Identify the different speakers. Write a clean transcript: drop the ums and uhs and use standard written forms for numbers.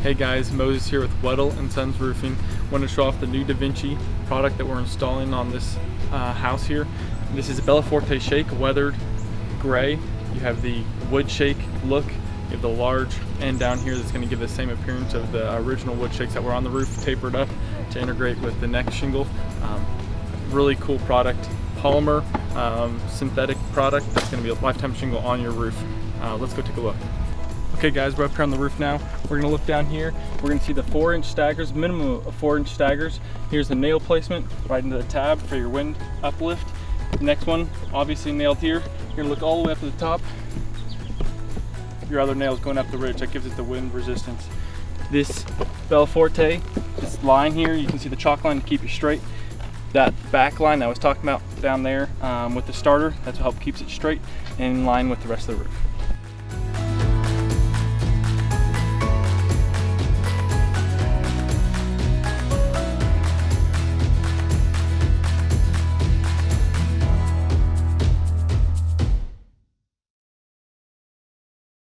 Speaker 1: Hey guys, Moses here with Weddle and Sons Roofing. Want to show off the new DaVinci product that we're installing on this house here. This is a Bella Forte shake, weathered gray. You have the wood shake look. You have the large end down here that's going to give the same appearance of the original wood shakes that were on the roof, tapered up to integrate with the neck shingle. Really cool product. Polymer, synthetic product that's going to be a lifetime shingle on your roof. Let's go take a look. Okay guys, we're up here on the roof now. We're gonna look down here. We're gonna see the 4-inch staggers, minimum of 4-inch staggers. Here's the nail placement right into the tab for your wind uplift. The next one, obviously nailed here. You're gonna look all the way up to the top. Your other nail's going up the ridge. That gives it the wind resistance. This Bella Forte, this line here, you can see the chalk line to keep you straight. That back line that I was talking about down there with the starter, that's what helps keeps it straight and in line with the rest of the roof.